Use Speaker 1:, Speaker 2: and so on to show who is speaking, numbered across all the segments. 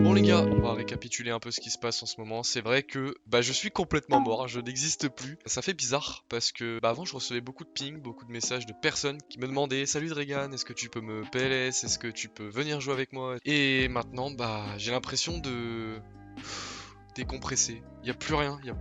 Speaker 1: Bon les gars, on va récapituler un peu ce qui se passe en ce moment. C'est vrai que je suis complètement mort, je n'existe plus. Ça fait bizarre parce que avant je recevais beaucoup de pings, beaucoup de messages de personnes qui me demandaient salut Dragan, est-ce que tu peux me PLS, est-ce que tu peux venir jouer avec moi? Et maintenant j'ai l'impression de décompresser. Il y a plus rien, il y a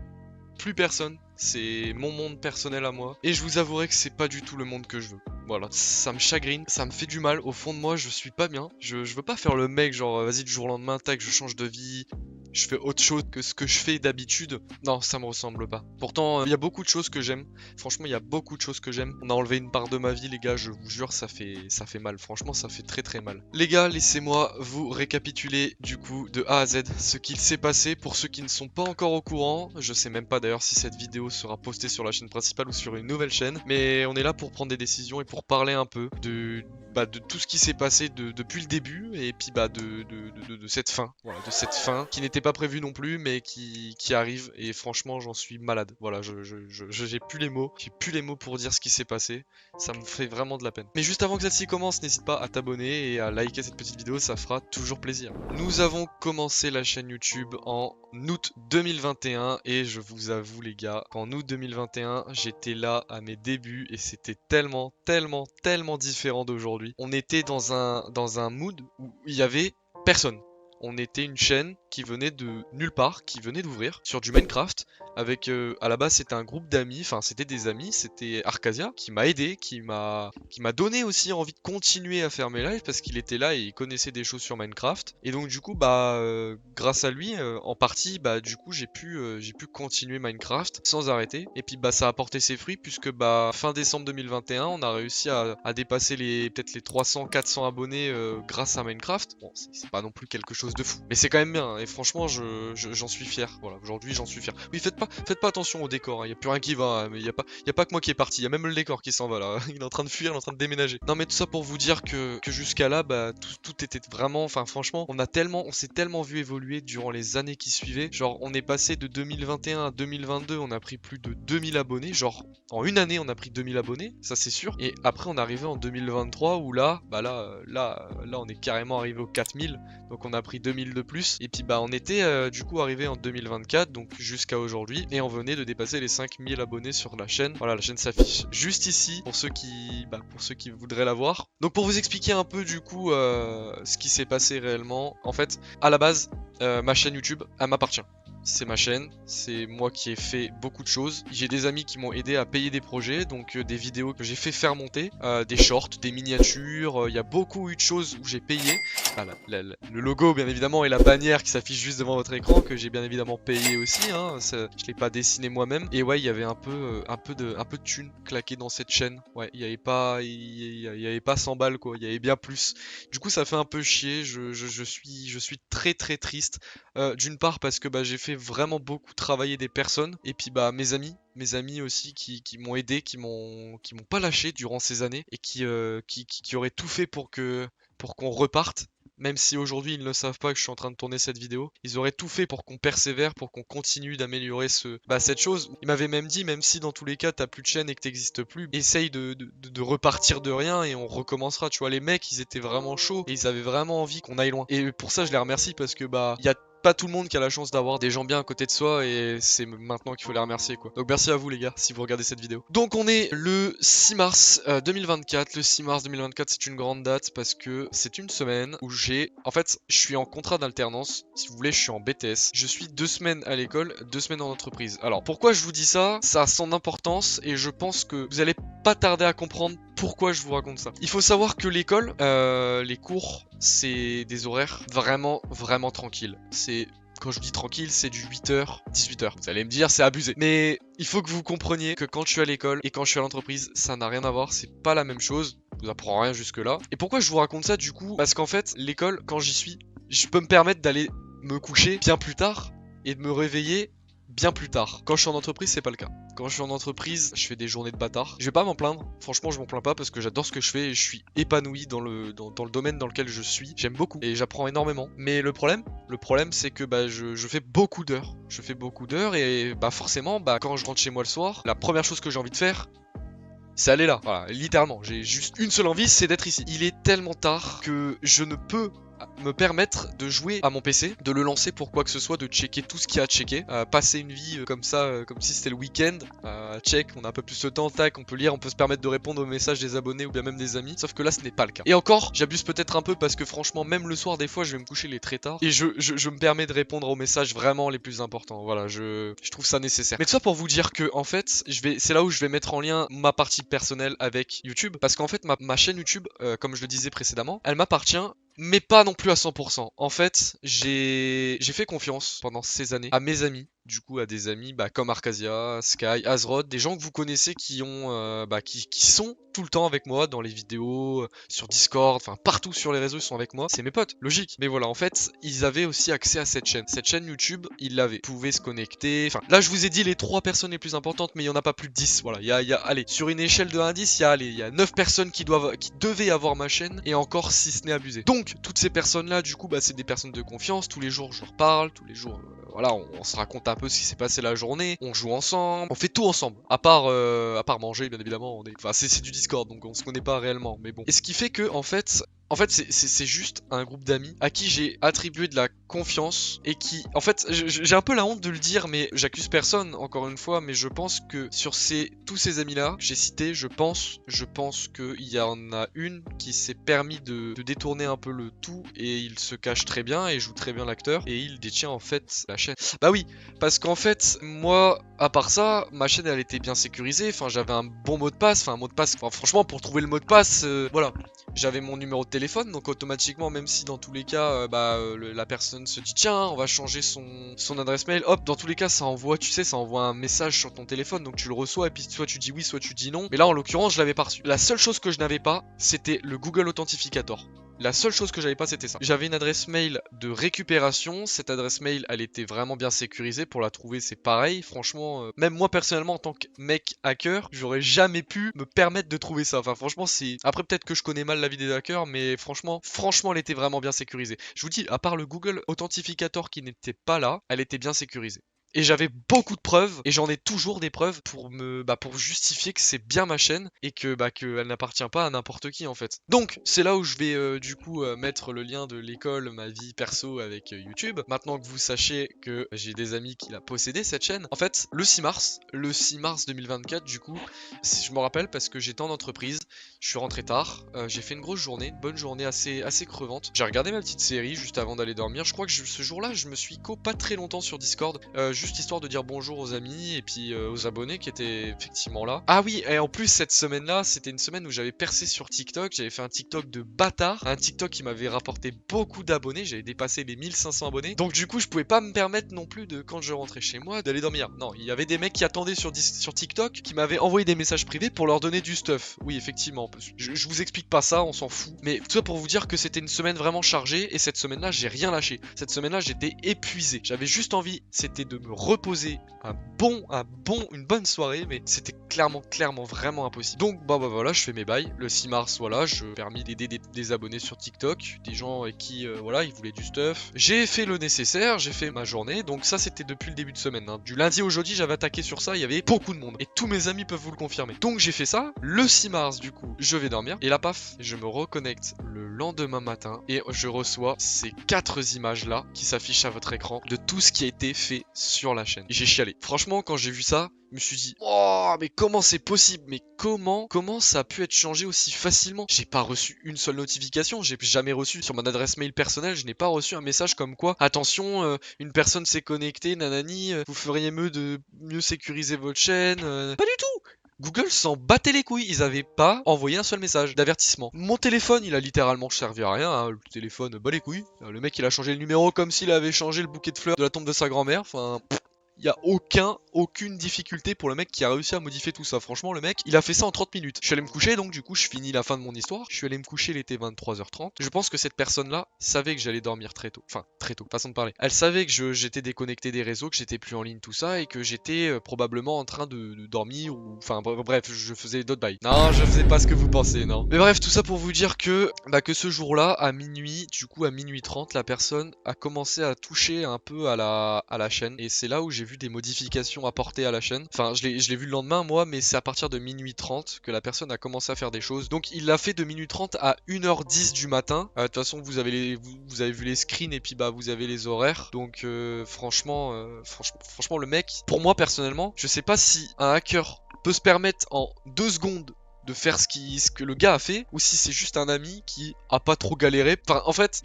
Speaker 1: plus personne. C'est mon monde personnel à moi. Et je vous avouerai que c'est pas du tout le monde que je veux. Voilà, ça me chagrine, ça me fait du mal. Au fond de moi, je suis pas bien. Je veux pas faire le mec, genre, vas-y, du jour au lendemain, tac, je change de vie. Je fais autre chose que ce que je fais d'habitude. Non, ça me ressemble pas. Pourtant, il y a beaucoup de choses que j'aime. Franchement, il y a beaucoup de choses que j'aime. On a enlevé une part de ma vie, les gars, je vous jure, ça fait mal. Franchement, ça fait très très mal. Les gars, laissez-moi vous récapituler du coup de A à Z ce qu'il s'est passé. Pour ceux qui ne sont pas encore au courant, je sais même pas d'ailleurs si cette vidéo sera postée sur la chaîne principale ou sur une nouvelle chaîne. Mais on est là pour prendre des décisions et pour parler un peu de tout ce qui s'est passé depuis le début et puis de cette fin. Voilà, de cette fin qui n'était pas prévue non plus mais qui arrive et franchement j'en suis malade. Voilà, j'ai plus les mots. J'ai plus les mots pour dire ce qui s'est passé. Ça me fait vraiment de la peine. Mais juste avant que celle-ci commence, n'hésite pas à t'abonner et à liker cette petite vidéo, ça fera toujours plaisir. Nous avons commencé la chaîne YouTube en août 2021 et je vous avoue les gars, qu'en août 2021, j'étais là à mes débuts et c'était tellement différent d'aujourd'hui. On était dans un mood où il y avait personne. On était une chaîne qui venait de nulle part, qui venait d'ouvrir sur du Minecraft avec à la base c'était un groupe d'amis, enfin c'était des amis, c'était Arcasia qui m'a aidé, qui m'a donné aussi envie de continuer à faire mes lives parce qu'il était là et il connaissait des choses sur Minecraft et donc du coup grâce à lui en partie du coup j'ai pu continuer Minecraft sans arrêter et puis ça a porté ses fruits puisque fin décembre 2021 on a réussi à dépasser peut-être les 300-400 abonnés grâce à Minecraft. Bon c'est pas non plus quelque chose de fou mais c'est quand même bien et franchement j'en suis fier. Voilà, aujourd'hui j'en suis fier. Oui, faites pas attention au décor, il y a plus rien qui va, mais il y a pas que moi qui est parti, il y a même le décor qui s'en va là. Il est en train de fuir, il est en train de déménager. Non mais tout ça pour vous dire que jusqu'à là tout était vraiment, enfin franchement, on s'est tellement vu évoluer durant les années qui suivaient. Genre on est passé de 2021 à 2022, on a pris plus de 2000 abonnés, genre en une année on a pris 2000 abonnés, ça c'est sûr. Et après on est arrivé en 2023 où là on est carrément arrivé aux 4000. Donc on a pris 2000 de plus et puis on était du coup arrivé en 2024 donc jusqu'à aujourd'hui et on venait de dépasser les 5000 abonnés sur la chaîne. Voilà, la chaîne s'affiche juste ici pour ceux qui voudraient la voir. Donc pour vous expliquer un peu du coup ce qui s'est passé réellement, en fait à la base ma chaîne YouTube elle m'appartient. C'est ma chaîne, c'est moi qui ai fait beaucoup de choses. J'ai des amis qui m'ont aidé à payer des projets, donc des vidéos que j'ai fait faire monter, des shorts, des miniatures, il y a beaucoup eu de choses où j'ai payé. Ah, le logo bien évidemment et la bannière qui s'affiche juste devant votre écran que j'ai bien évidemment payé aussi, hein, je l'ai pas dessiné moi-même. Et ouais, il y avait un peu de thunes claquées dans cette chaîne. Ouais, il y avait pas 100 balles quoi, il y avait bien plus. Du coup ça fait un peu chier, je suis très triste. D'une part parce que j'ai fait vraiment beaucoup travailler des personnes et puis mes amis aussi qui m'ont aidé, qui m'ont pas lâché durant ces années et qui auraient tout fait pour qu'on reparte. Même si aujourd'hui ils ne savent pas que je suis en train de tourner cette vidéo, ils auraient tout fait pour qu'on persévère, pour qu'on continue d'améliorer cette chose. Ils m'avaient même dit, même si dans tous les cas t'as plus de chaîne et que t'existes plus, essaye de repartir de rien et on recommencera. Tu vois, les mecs ils étaient vraiment chauds et ils avaient vraiment envie qu'on aille loin. Et pour ça je les remercie parce que il y a pas tout le monde qui a la chance d'avoir des gens bien à côté de soi et c'est maintenant qu'il faut les remercier quoi. Donc merci à vous les gars si vous regardez cette vidéo. Donc on est le 6 mars 2024. Le 6 mars 2024 c'est une grande date parce que c'est une semaine où en fait je suis en contrat d'alternance. Si vous voulez je suis en BTS. Je suis 2 semaines à l'école, 2 semaines en entreprise. Alors pourquoi je vous dis ça? Ça a son importance et je pense que vous allez pas tarder à comprendre pourquoi je vous raconte ça. Il faut savoir que l'école, les cours, c'est des horaires vraiment tranquilles. Quand je dis tranquille, c'est du 8h, 18h. Vous allez me dire, c'est abusé. Mais il faut que vous compreniez que quand je suis à l'école et quand je suis à l'entreprise, ça n'a rien à voir, c'est pas la même chose. Je vous apprends rien jusque là. Et pourquoi je vous raconte ça du coup? Parce qu'en fait, l'école, quand j'y suis, je peux me permettre d'aller me coucher bien plus tard et de me réveiller bien plus tard. Quand je suis en entreprise, c'est pas le cas. Quand je suis en entreprise, je fais des journées de bâtard. Je vais pas m'en plaindre. Franchement, je m'en plains pas parce que j'adore ce que je fais et je suis épanoui dans le domaine dans lequel je suis. J'aime beaucoup et j'apprends énormément. Mais le problème c'est que je fais beaucoup d'heures. Je fais beaucoup d'heures et forcément, quand je rentre chez moi le soir, la première chose que j'ai envie de faire, c'est aller là. Voilà, littéralement, j'ai juste une seule envie, c'est d'être ici. Il est tellement tard que je ne peux me permettre de jouer à mon PC, de le lancer pour quoi que ce soit, de checker tout ce qu'il y a à checker, passer une vie comme ça, comme si c'était le week-end, check, on a un peu plus de temps, tac, on peut lire, on peut se permettre de répondre aux messages des abonnés ou bien même des amis, sauf que là ce n'est pas le cas. Et encore, j'abuse peut-être un peu parce que franchement, même le soir des fois, je vais me coucher les très tard et je me permets de répondre aux messages vraiment les plus importants, voilà, je trouve ça nécessaire. Mais tout ça pour vous dire que en fait, c'est là où je vais mettre en lien ma partie personnelle avec YouTube, parce qu'en fait ma chaîne YouTube, comme je le disais précédemment, elle m'appartient, mais pas non plus à 100%. En fait, j'ai fait confiance pendant ces années à mes amis, du coup à des amis comme Arcasia, Sky, Azrod, des gens que vous connaissez qui ont qui sont tout le temps avec moi dans les vidéos, sur Discord, enfin partout sur les réseaux ils sont avec moi, c'est mes potes, logique. Mais voilà, en fait, ils avaient aussi accès à cette chaîne YouTube, ils l'avaient, ils pouvaient se connecter, enfin là je vous ai dit les 3 personnes les plus importantes, mais il y en a pas plus de 10, voilà, allez, sur une échelle de 1 à 10, il y a 9 personnes qui devaient avoir ma chaîne, et encore si ce n'est abusé. Donc, toutes ces personnes-là, du coup, c'est des personnes de confiance, tous les jours je leur parle, tous les jours, voilà, on se raconte un peu ce qui s'est passé la journée, on joue ensemble, on fait tout ensemble, à part manger, bien évidemment, enfin c'est du Discord, donc on se connaît pas réellement, mais bon. Et ce qui fait que, en fait, c'est juste un groupe d'amis à qui j'ai attribué de la confiance et qui, en fait, j'ai un peu la honte de le dire, mais j'accuse personne, encore une fois, mais je pense que sur tous ces amis-là que j'ai cités, je pense qu'il y en a une qui s'est permis de détourner un peu le tout et il se cache très bien et joue très bien l'acteur et il détient en fait la chaîne. Bah oui, parce qu'en fait, moi, à part ça, ma chaîne elle était bien sécurisée, enfin j'avais un bon mot de passe, enfin un mot de passe, enfin franchement pour trouver le mot de passe, voilà. J'avais mon numéro de téléphone, donc automatiquement, même si dans tous les cas, la personne se dit tiens, on va changer son adresse mail, hop, dans tous les cas, ça envoie, tu sais, ça envoie un message sur ton téléphone, donc tu le reçois et puis soit tu dis oui, soit tu dis non. Mais là, en l'occurrence, je l'avais pas reçu. La seule chose que je n'avais pas, c'était le Google Authentificator. La seule chose que j'avais pas, c'était ça. J'avais une adresse mail de récupération. Cette adresse mail, elle était vraiment bien sécurisée. Pour la trouver, c'est pareil. Franchement, même moi personnellement, en tant que mec hacker, j'aurais jamais pu me permettre de trouver ça. Enfin, franchement, c'est. Après, peut-être que je connais mal la vie des hackers, mais franchement, elle était vraiment bien sécurisée. Je vous dis, à part le Google Authentificator qui n'était pas là, elle était bien sécurisée. Et j'avais beaucoup de preuves, et j'en ai toujours des preuves pour justifier que c'est bien ma chaîne et qu'elle n'appartient pas à n'importe qui en fait. Donc c'est là où je vais du coup mettre le lien de l'école, ma vie perso avec YouTube. Maintenant que vous sachez que j'ai des amis qui l'a possédé cette chaîne. En fait, le 6 mars 2024 du coup, je me rappelle parce que j'étais en entreprise, je suis rentré tard, j'ai fait une grosse journée, une bonne journée assez crevante. J'ai regardé ma petite série juste avant d'aller dormir. Je crois que ce jour-là, je me suis pas très longtemps sur Discord. Juste histoire de dire bonjour aux amis et puis aux abonnés qui étaient effectivement là. Ah oui, et en plus cette semaine-là, c'était une semaine où j'avais percé sur TikTok, j'avais fait un TikTok de bâtard, un TikTok qui m'avait rapporté beaucoup d'abonnés, j'avais dépassé les 1500 abonnés. Donc du coup, je pouvais pas me permettre non plus de, quand je rentrais chez moi, d'aller dormir. Non, il y avait des mecs qui attendaient sur TikTok, qui m'avaient envoyé des messages privés pour leur donner du stuff. Oui, effectivement, je vous explique pas ça, on s'en fout. Mais tout ça pour vous dire que c'était une semaine vraiment chargée et cette semaine-là, j'ai rien lâché. Cette semaine-là, j'étais épuisé. J'avais juste envie, c'était de me reposer une bonne soirée, mais c'était clairement vraiment impossible. Donc voilà, je fais mes bails. Le 6 mars, voilà, je permis d'aider des abonnés sur TikTok, des gens avec qui voilà, ils voulaient du stuff. J'ai fait le nécessaire, j'ai fait ma journée. Donc ça, c'était depuis le début de semaine, hein. Du lundi au jeudi, j'avais attaqué sur ça, il y avait beaucoup de monde. Et tous mes amis peuvent vous le confirmer. Donc j'ai fait ça. Le 6 mars, du coup, je vais dormir. Et là, paf, je me reconnecte le lendemain matin et je reçois ces 4 images là qui s'affichent à votre écran de tout ce qui a été fait sur la chaîne. J'ai chialé. Franchement, quand j'ai vu ça, je me suis dit, oh, mais comment c'est possible? Mais comment ça a pu être changé aussi facilement? J'ai pas reçu une seule notification, j'ai jamais reçu sur mon adresse mail personnelle, je n'ai pas reçu un message comme quoi, attention, une personne s'est connectée, nanani, vous feriez mieux de mieux sécuriser votre chaîne. Pas du tout! Google s'en battait les couilles, ils avaient pas envoyé un seul message d'avertissement. Mon téléphone, il a littéralement servi à rien, hein. Le téléphone, bat les couilles. Le mec, il a changé le numéro comme s'il avait changé le bouquet de fleurs de la tombe de sa grand-mère, enfin... Il n'y a aucune difficulté pour le mec qui a réussi à modifier tout ça. Franchement, le mec, il a fait ça en 30 minutes. Je suis allé me coucher, donc du coup, je finis la fin de mon histoire. Je suis allé me coucher, il était 23h30. Je pense que cette personne-là savait que j'allais dormir très tôt. Enfin, très tôt, façon de parler. Elle savait que j'étais déconnecté des réseaux, que j'étais plus en ligne, tout ça, et que j'étais probablement en train de dormir, ou... Enfin, bref, je faisais d'autres bails. Non, je faisais pas ce que vous pensez, non. Mais bref, tout ça pour vous dire que ce jour-là, à minuit, du coup, à minuit 30, la personne a commencé à toucher un peu à la chaîne. Et c'est là où j'ai vu vu des modifications apportées à la chaîne. Enfin, je l'ai vu le lendemain, moi, mais c'est à partir de minuit 30 que la personne a commencé à faire des choses. Donc, il l'a fait de minuit 30 à 1h10 du matin. De toute façon, vous avez vu les screens et puis bah vous avez les horaires. Donc, franchement, le mec, pour moi personnellement, je sais pas si un hacker peut se permettre en 2 secondes de faire ce que le gars a fait, ou si c'est juste un ami qui a pas trop galéré. Enfin, en fait,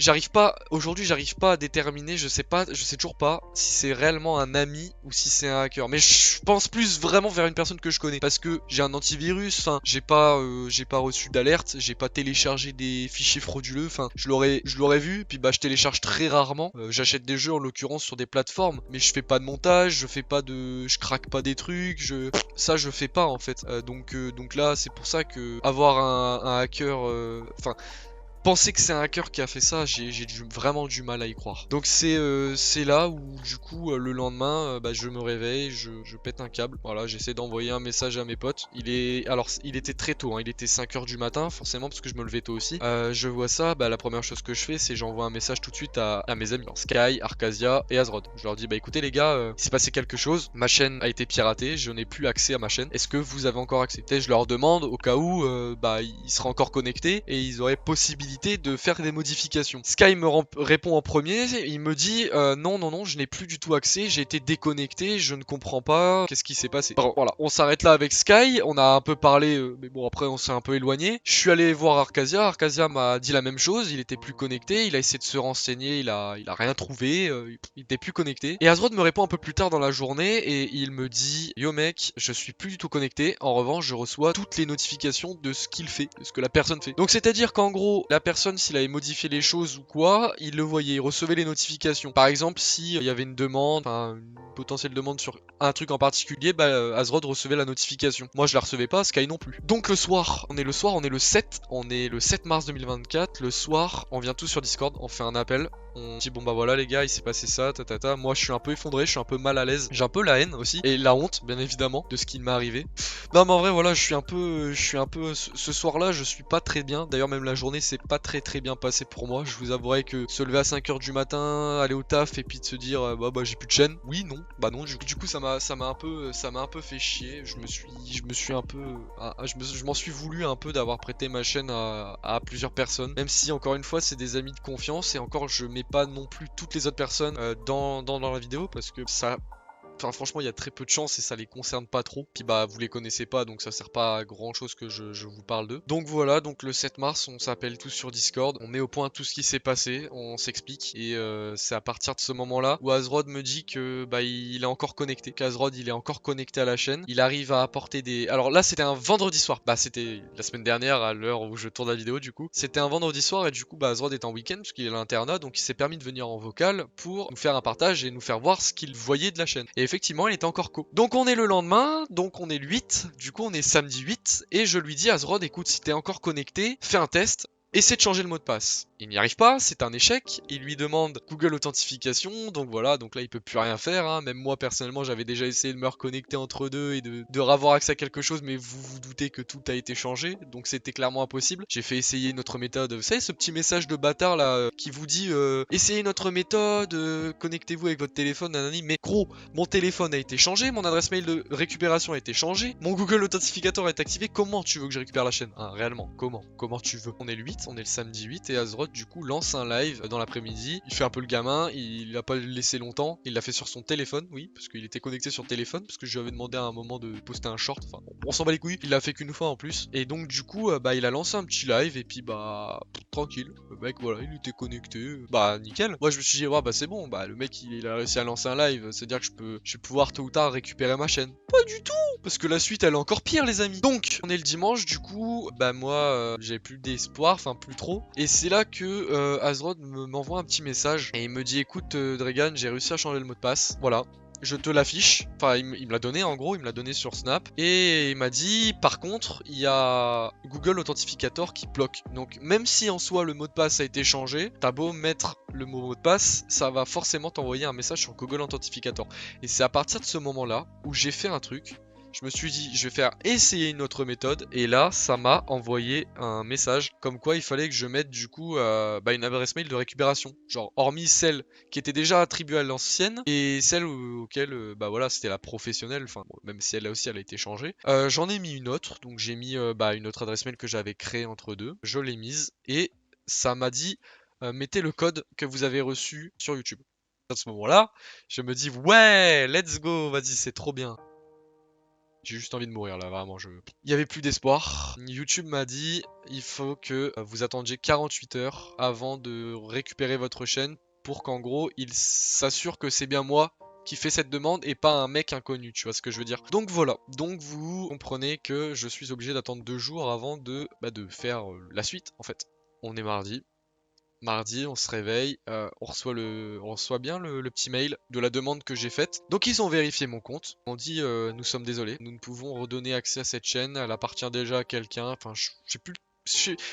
Speaker 1: aujourd'hui j'arrive pas à déterminer, je sais toujours pas si c'est réellement un ami ou si c'est un hacker. Mais je pense plus vraiment vers une personne que je connais, parce que j'ai un antivirus, enfin, j'ai pas reçu d'alerte, j'ai pas téléchargé des fichiers frauduleux, enfin, je l'aurais vu, puis bah je télécharge très rarement. J'achète des jeux en l'occurrence sur des plateformes, mais je fais pas de montage, je craque pas des trucs, ça je fais pas en fait. Donc là c'est pour ça que avoir un hacker, penser que c'est un hacker qui a fait ça, j'ai vraiment du mal à y croire. Donc c'est là où du coup le lendemain, bah, je me réveille, je pète un câble. Voilà, j'essaie d'envoyer un message à mes potes. Il était très tôt, hein, il était 5h du matin, forcément parce que je me levais tôt aussi. Je vois ça, bah, la première chose que je fais, c'est j'envoie un message tout de suite à mes amis, alors Sky, Arcasia et Azrod. Je leur dis, bah écoutez les gars, il s'est passé quelque chose, ma chaîne a été piratée, je n'ai plus accès à ma chaîne. Est-ce que vous avez encore accès? Je leur demande au cas où bah, ils seraient encore connectés et ils auraient possibilité de faire des modifications. Sky me répond en premier, il me dit non, je n'ai plus du tout accès, j'ai été déconnecté, je ne comprends pas, qu'est-ce qui s'est passé. Alors, voilà, on s'arrête là avec Sky, on a un peu parlé, mais bon après on s'est un peu éloigné. Je suis allé voir Arcasia, Arcasia m'a dit la même chose, il était plus connecté, il a essayé de se renseigner, il a rien trouvé, il était plus connecté. Et Azrod me répond un peu plus tard dans la journée et il me dit yo mec, je suis plus du tout connecté, en revanche je reçois toutes les notifications de ce qu'il fait, de ce que la personne fait. Donc c'est à dire qu'en gros la personne, s'il avait modifié les choses ou quoi, il le voyait, il recevait les notifications. Par exemple, s'il y avait une demande, enfin une potentielle demande sur un truc en particulier, bah Azrod recevait la notification. Moi je la recevais pas, Sky non plus. Donc le soir, on est le 7 mars 2024, le soir, on vient tous sur Discord, on fait un appel. On dit bon bah voilà les gars, il s'est passé ça, tatata. Moi je suis un peu effondré, je suis un peu mal à l'aise. J'ai un peu la haine aussi et la honte bien évidemment de ce qui m'est arrivé. Non mais en vrai voilà, je suis un peu ce soir-là, je suis pas très bien. D'ailleurs même la journée s'est pas très bien passée pour moi. Je vous avouerai que se lever à 5h du matin, aller au taf et puis de se dire bah j'ai plus de chaîne. Oui, non. Bah non, du coup ça m'a un peu fait chier. Je m'en suis voulu un peu d'avoir prêté ma chaîne à plusieurs personnes. Même si encore une fois c'est des amis de confiance et encore je mets pas non plus toutes les autres personnes dans la vidéo parce que ça... Enfin franchement il y a très peu de chance et ça les concerne pas trop. Puis bah vous les connaissez pas donc ça sert pas à grand chose que je vous parle d'eux. Donc voilà, donc le 7 mars on s'appelle tous sur Discord, on met au point tout ce qui s'est passé, on s'explique. Et c'est à partir de ce moment là où Azrod me dit que bah il est encore connecté, qu'Azrod il est encore connecté à la chaîne. Il arrive à apporter des... Alors là c'était un vendredi soir, bah c'était la semaine dernière à l'heure où je tourne la vidéo du coup. C'était un vendredi soir et du coup bah Azrod est en week-end parce qu'il est à l'internat, donc il s'est permis de venir en vocal pour nous faire un partage et nous faire voir ce qu'il voyait de la chaîne. Et effectivement, il était encore co. Donc on est le lendemain, donc on est le 8, du coup on est samedi 8, et je lui dis à Azrod, écoute, si t'es encore connecté, fais un test, essaie de changer le mot de passe. Il n'y arrive pas, c'est un échec, il lui demande Google Authentification, donc voilà, donc là il peut plus rien faire, hein. Même moi personnellement j'avais déjà essayé de me reconnecter entre deux et de avoir accès à quelque chose, mais vous vous doutez que tout a été changé, donc c'était clairement impossible. J'ai fait essayer notre méthode, vous savez ce petit message de bâtard là, qui vous dit essayez notre méthode, connectez-vous avec votre téléphone, nanani, mais gros, mon téléphone a été changé, mon adresse mail de récupération a été changée, mon Google Authentificator est activé, comment tu veux que je récupère la chaîne? Hein, réellement, comment tu veux? On est le 8, on est le samedi 8 et Azrod du coup lance un live dans l'après-midi, il fait un peu le gamin, il l'a pas laissé longtemps, il l'a fait sur son téléphone, oui, parce qu'il était connecté sur le téléphone, parce que je lui avais demandé à un moment de poster un short, enfin on s'en bat les couilles, il l'a fait qu'une fois en plus, et donc du coup bah il a lancé un petit live et puis bah tranquille, le mec voilà, il était connecté, bah nickel. Moi je me suis dit ouais bah c'est bon, bah le mec il a réussi à lancer un live, c'est-à-dire que je vais pouvoir tôt ou tard récupérer ma chaîne. Pas du tout, parce que la suite elle est encore pire les amis. Donc on est le dimanche, du coup bah moi j'ai plus d'espoir, enfin plus trop, et c'est là que Azrod m'envoie un petit message et il me dit écoute Dragan, j'ai réussi à changer le mot de passe, voilà, je te l'affiche. Enfin, il me l'a donné en gros, il me l'a donné sur Snap. Et il m'a dit, par contre, il y a Google Authentificator qui bloque. Donc, même si en soi le mot de passe a été changé, t'as beau mettre le mot de passe, ça va forcément t'envoyer un message sur Google Authentificator. Et c'est à partir de ce moment-là où j'ai fait un truc Je me suis dit, je vais faire essayer une autre méthode. Et là, ça m'a envoyé un message comme quoi il fallait que je mette du coup une adresse mail de récupération. Genre, hormis celle qui était déjà attribuée à l'ancienne et celle auquel, voilà, c'était la professionnelle. Enfin, bon, même si elle aussi, elle a été changée. J'en ai mis une autre. Donc, j'ai mis une autre adresse mail que j'avais créée entre deux. Je l'ai mise et ça m'a dit, mettez le code que vous avez reçu sur YouTube. À ce moment-là, je me dis, ouais, let's go, vas-y, c'est trop bien. J'ai juste envie de mourir là, vraiment. Il n'y avait plus d'espoir. YouTube m'a dit il faut que vous attendiez 48 heures avant de récupérer votre chaîne pour qu'en gros il s'assure que c'est bien moi qui fais cette demande et pas un mec inconnu, tu vois ce que je veux dire. Donc voilà, donc vous comprenez que je suis obligé d'attendre 2 jours avant de faire la suite en fait. On est mardi. Mardi, on se réveille, on reçoit bien le petit mail de la demande que j'ai faite. Donc ils ont vérifié mon compte. Ils m'ont dit nous sommes désolés, nous ne pouvons redonner accès à cette chaîne, elle appartient déjà à quelqu'un. Enfin, je sais plus.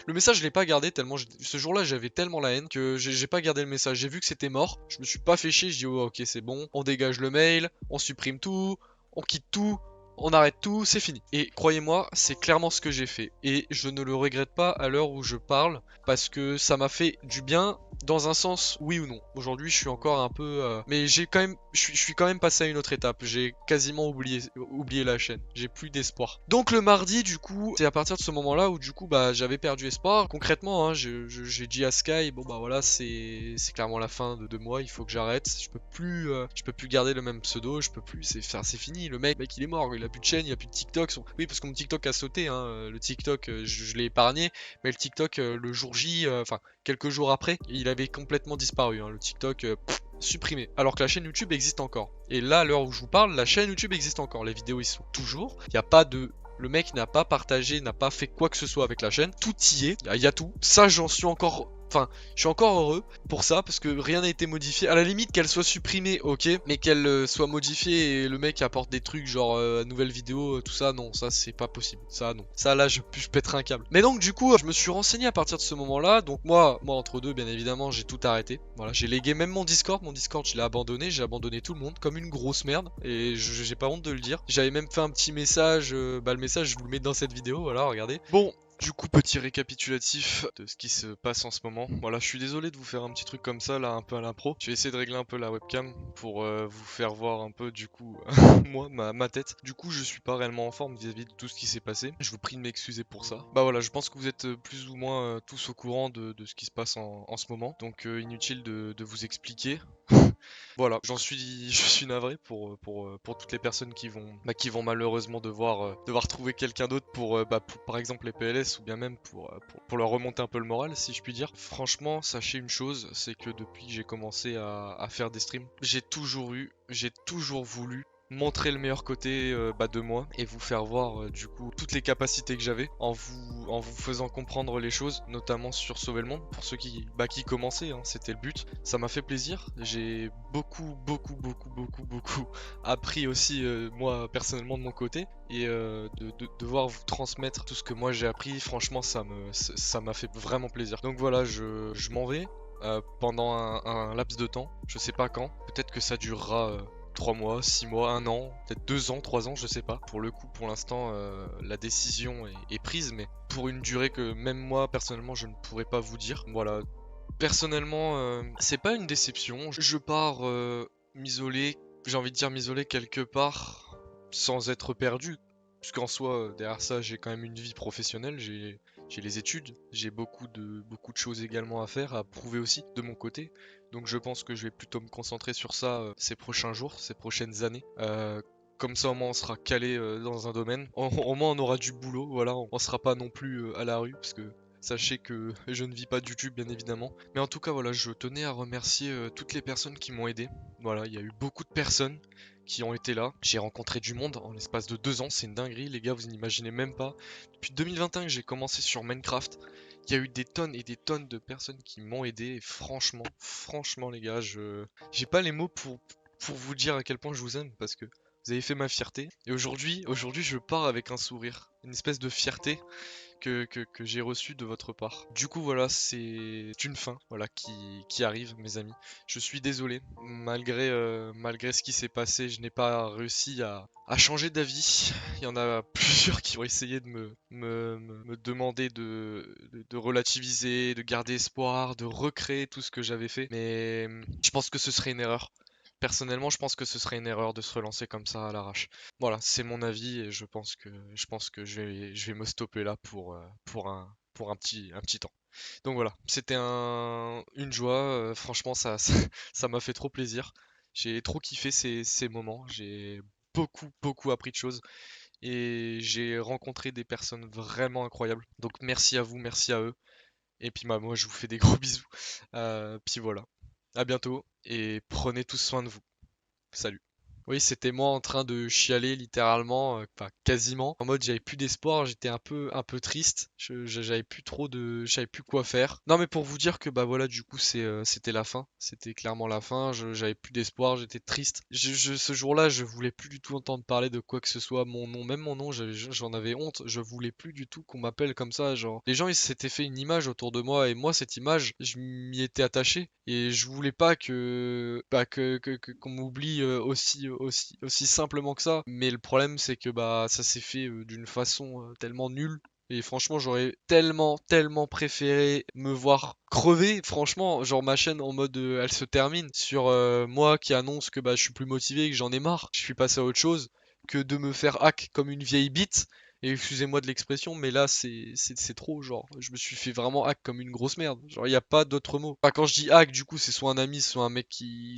Speaker 1: Le message je l'ai pas gardé tellement ce jour-là j'avais tellement la haine que j'ai pas gardé le message. J'ai vu que c'était mort, je me suis pas fait chier, je dis oh, ok c'est bon, on dégage le mail, on supprime tout, on quitte tout, on arrête tout, c'est fini. Et croyez-moi, c'est clairement ce que j'ai fait. Et je ne le regrette pas à l'heure où je parle, parce que ça m'a fait du bien dans un sens, oui ou non. Aujourd'hui, je suis encore un peu... Mais j'ai quand même... Je suis quand même passé à une autre étape. J'ai quasiment oublié la chaîne. J'ai plus d'espoir. Donc le mardi, du coup, c'est à partir de ce moment-là où du coup, j'avais perdu espoir. Concrètement, hein, j'ai dit à Sky, bon bah voilà, c'est clairement la fin de moi, il faut que j'arrête. Je peux plus garder le même pseudo, je peux plus... C'est fini, le mec il est mort, il a plus de chaîne, il a plus de TikTok. Oui, parce que mon TikTok a sauté, hein. Le TikTok, je l'ai épargné. Mais le TikTok, le jour J, quelques jours après, il avait complètement disparu. Hein. Le TikTok, supprimé. Alors que la chaîne YouTube existe encore. Et là, à l'heure où je vous parle, la chaîne YouTube existe encore. Les vidéos, ils sont toujours. Il n'y a pas de... Le mec n'a pas partagé, n'a pas fait quoi que ce soit avec la chaîne. Tout y est. Il y a tout. Ça, j'en suis encore... Enfin, je suis encore heureux pour ça parce que rien n'a été modifié. À la limite, qu'elle soit supprimée, ok, mais qu'elle soit modifiée et le mec apporte des trucs genre nouvelle vidéo, tout ça, non, ça c'est pas possible. Ça, non. Ça, là, je pèterai un câble. Mais donc, du coup, je me suis renseigné à partir de ce moment-là. Donc, moi entre deux, bien évidemment, j'ai tout arrêté. Voilà, j'ai légué même mon Discord. Mon Discord, je l'ai abandonné. J'ai abandonné tout le monde comme une grosse merde. Et j'ai pas honte de le dire. J'avais même fait un petit message. Le message, je vous le mets dans cette vidéo. Voilà, regardez. Bon. Du coup, petit récapitulatif de ce qui se passe en ce moment. Voilà, je suis désolé de vous faire un petit truc comme ça, là, un peu à l'impro. Je vais essayer de régler un peu la webcam pour vous faire voir un peu, du coup, moi, ma tête. Du coup, je suis pas réellement en forme vis-à-vis de tout ce qui s'est passé. Je vous prie de m'excuser pour ça. Bah voilà, je pense que vous êtes plus ou moins tous au courant de ce qui se passe en ce moment. Donc, inutile de vous expliquer. Voilà, je suis navré pour toutes les personnes qui vont malheureusement devoir trouver quelqu'un d'autre pour, par exemple, les PLS ou bien même pour leur remonter un peu le moral, si je puis dire. Franchement, sachez une chose, c'est que depuis que j'ai commencé à faire des streams, j'ai toujours voulu montrer le meilleur côté de moi et vous faire voir du coup toutes les capacités que j'avais en vous faisant comprendre les choses, notamment sur Sauver le Monde pour ceux qui commençaient, hein, c'était le but. Ça m'a fait plaisir, j'ai beaucoup appris aussi moi personnellement de mon côté et de devoir vous transmettre tout ce que moi j'ai appris, franchement ça m'a fait vraiment plaisir. Donc voilà, je m'en vais pendant un laps de temps, je sais pas quand, peut-être que ça durera 3 mois, 6 mois, 1 an, peut-être 2 ans, 3 ans, je sais pas. Pour le coup, pour l'instant, la décision est prise, mais pour une durée que même moi, personnellement, je ne pourrais pas vous dire. Voilà. Personnellement, c'est pas une déception. Je pars m'isoler, j'ai envie de dire m'isoler quelque part, sans être perdu. Parce qu'en soi, derrière ça, j'ai quand même une vie professionnelle, j'ai les études, j'ai beaucoup de choses également à faire, à prouver aussi de mon côté. Donc je pense que je vais plutôt me concentrer sur ça ces prochains jours, ces prochaines années. Comme ça au moins on sera calé dans un domaine. Au moins on aura du boulot, voilà, on sera pas non plus à la rue parce que sachez que je ne vis pas de YouTube bien évidemment. Mais en tout cas voilà, je tenais à remercier toutes les personnes qui m'ont aidé. Voilà, il y a eu beaucoup de personnes qui ont été là. J'ai rencontré du monde en l'espace de 2 ans, c'est une dinguerie les gars, vous n'imaginez même pas. Depuis 2021 que j'ai commencé sur Minecraft, il y a eu des tonnes et des tonnes de personnes qui m'ont aidé et franchement les gars, j'ai pas les mots pour vous dire à quel point je vous aime parce que Vous avez fait ma fierté. Et aujourd'hui, je pars avec un sourire. Une espèce de fierté que j'ai reçue de votre part. Du coup, voilà, c'est une fin voilà, qui arrive, mes amis. Je suis désolé. Malgré ce qui s'est passé, je n'ai pas réussi à changer d'avis. Il y en a plusieurs qui ont essayé de me demander de relativiser, de garder espoir, de recréer tout ce que j'avais fait. Mais je pense que ce serait une erreur. Personnellement, je pense que ce serait une erreur de se relancer comme ça à l'arrache. Voilà, c'est mon avis et je pense que je vais me stopper là pour un petit temps. Donc voilà, c'était une joie. Franchement, ça m'a fait trop plaisir. J'ai trop kiffé ces moments. J'ai beaucoup appris de choses et j'ai rencontré des personnes vraiment incroyables. Donc merci à vous, merci à eux. Et puis bah, moi, je vous fais des gros bisous. Puis voilà, à bientôt et prenez tous soin de vous. Salut. Oui, c'était moi en train de chialer littéralement, enfin quasiment. En mode j'avais plus d'espoir, j'étais un peu triste. J'avais plus je savais plus quoi faire. Non mais pour vous dire que bah voilà, du coup c'était la fin. C'était clairement la fin. J'avais plus d'espoir, j'étais triste. Ce jour-là, je voulais plus du tout entendre parler de quoi que ce soit. Mon nom, même mon nom, j'en avais honte. Je voulais plus du tout qu'on m'appelle comme ça. Genre, les gens ils s'étaient fait une image autour de moi et moi cette image, je m'y étais attaché et je voulais pas qu'on m'oublie aussi simplement que ça. Mais le problème c'est que bah ça s'est fait d'une façon tellement nulle. Et franchement, j'aurais tellement préféré me voir crever. Franchement, genre ma chaîne en mode elle se termine sur moi qui annonce que bah je suis plus motivé, que j'en ai marre, je suis passé à autre chose, que de me faire hack comme une vieille bite. Et excusez-moi de l'expression, mais là c'est trop, genre je me suis fait vraiment hack comme une grosse merde. Genre il y a pas d'autre mot. Enfin quand je dis hack, du coup c'est soit un ami, soit un mec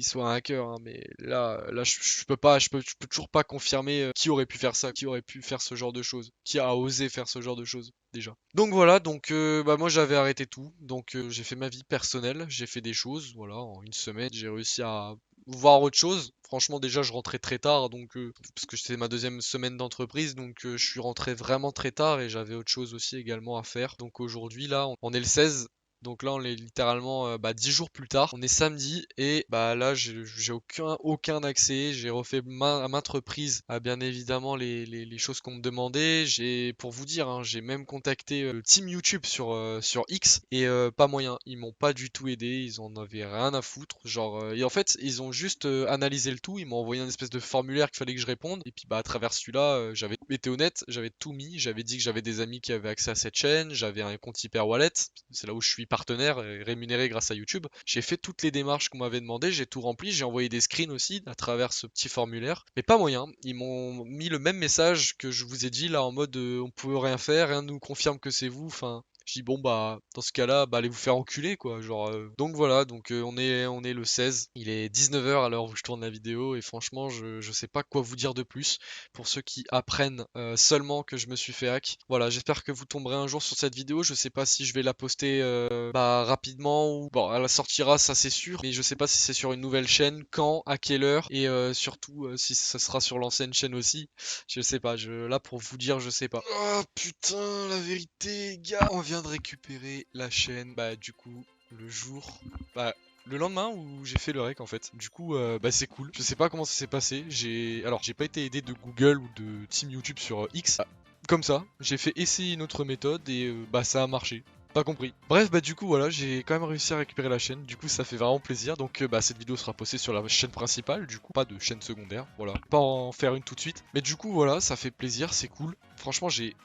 Speaker 1: soit un hacker, hein, mais là je peux pas, je peux toujours pas confirmer qui aurait pu faire ça, qui aurait pu faire ce genre de choses, qui a osé faire ce genre de choses déjà. Donc voilà, donc bah moi j'avais arrêté tout, donc j'ai fait ma vie personnelle, j'ai fait des choses, voilà, en une semaine j'ai réussi à voir autre chose. Franchement, déjà, je rentrais très tard, donc parce que c'était ma deuxième semaine d'entreprise, donc je suis rentré vraiment très tard et j'avais autre chose aussi également à faire. Donc aujourd'hui, là, on est le 16. Donc là, on est littéralement 10 jours plus tard. On est samedi et bah là, j'ai aucun accès. J'ai refait à maintes reprises, bien évidemment, les choses qu'on me demandait. Pour vous dire, hein, j'ai même contacté le team YouTube sur X et pas moyen. Ils m'ont pas du tout aidé. Ils en avaient rien à foutre. Genre, et en fait, ils ont juste analysé le tout. Ils m'ont envoyé un espèce de formulaire qu'il fallait que je réponde. Et puis bah à travers celui-là, j'avais été honnête, j'avais tout mis. J'avais dit que j'avais des amis qui avaient accès à cette chaîne. J'avais un compte Hyper Wallet. C'est là où je suis partenaire et rémunéré grâce à YouTube. J'ai fait toutes les démarches qu'on m'avait demandé. J'ai tout rempli. J'ai envoyé des screens aussi à travers ce petit formulaire. Mais pas moyen. Ils m'ont mis le même message que je vous ai dit là en mode on peut rien faire, rien nous confirme que c'est vous. Enfin, je dis bon bah dans ce cas-là bah allez vous faire enculer quoi genre donc voilà donc on est le 16, il est 19h à l'heure où je tourne la vidéo et franchement je sais pas quoi vous dire de plus pour ceux qui apprennent seulement que je me suis fait hack. Voilà, j'espère que vous tomberez un jour sur cette vidéo, je sais pas si je vais la poster bah rapidement ou bon elle sortira ça c'est sûr, mais je sais pas si c'est sur une nouvelle chaîne, quand, à quelle heure et surtout si ça sera sur l'ancienne chaîne aussi. Je sais pas, là pour vous dire, je sais pas. Oh putain, la vérité, gars. On vient de récupérer la chaîne, bah du coup, le jour, bah le lendemain où j'ai fait le rec en fait. Du coup, bah c'est cool. Je sais pas comment ça s'est passé. J'ai pas été aidé de Google ou de Team YouTube sur X. Ah, comme ça, j'ai fait essayer une autre méthode et bah ça a marché. Pas compris. Bref, bah du coup voilà, j'ai quand même réussi à récupérer la chaîne, du coup ça fait vraiment plaisir. Donc bah cette vidéo sera postée sur la chaîne principale, du coup pas de chaîne secondaire, voilà. Pas en faire une tout de suite. Mais du coup voilà, ça fait plaisir, c'est cool. Franchement j'ai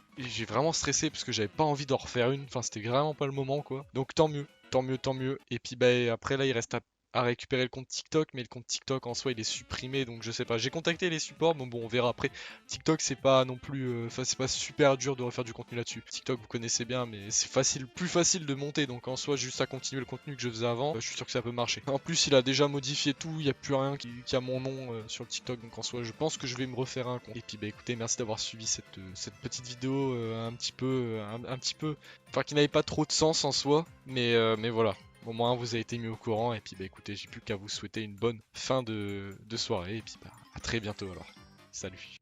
Speaker 1: vraiment stressé parce que j'avais pas envie d'en refaire une, enfin c'était vraiment pas le moment quoi. Donc tant mieux, tant mieux, tant mieux. Et puis bah après là il reste à récupérer le compte TikTok, mais le compte TikTok en soi il est supprimé, donc je sais pas. J'ai contacté les supports, mais bon on verra après. TikTok c'est pas non plus, enfin c'est pas super dur de refaire du contenu là-dessus. TikTok vous connaissez bien, mais c'est plus facile de monter, donc en soi juste à continuer le contenu que je faisais avant, je suis sûr que ça peut marcher. En plus il a déjà modifié tout, il y a plus rien qui a mon nom sur le TikTok, donc en soi je pense que je vais me refaire un compte. Et puis bah écoutez, merci d'avoir suivi cette petite vidéo un petit peu, enfin qui n'avait pas trop de sens en soi, mais voilà. Au moins vous avez été mis au courant et puis bah écoutez, j'ai plus qu'à vous souhaiter une bonne fin de soirée et puis bah à très bientôt alors. Salut.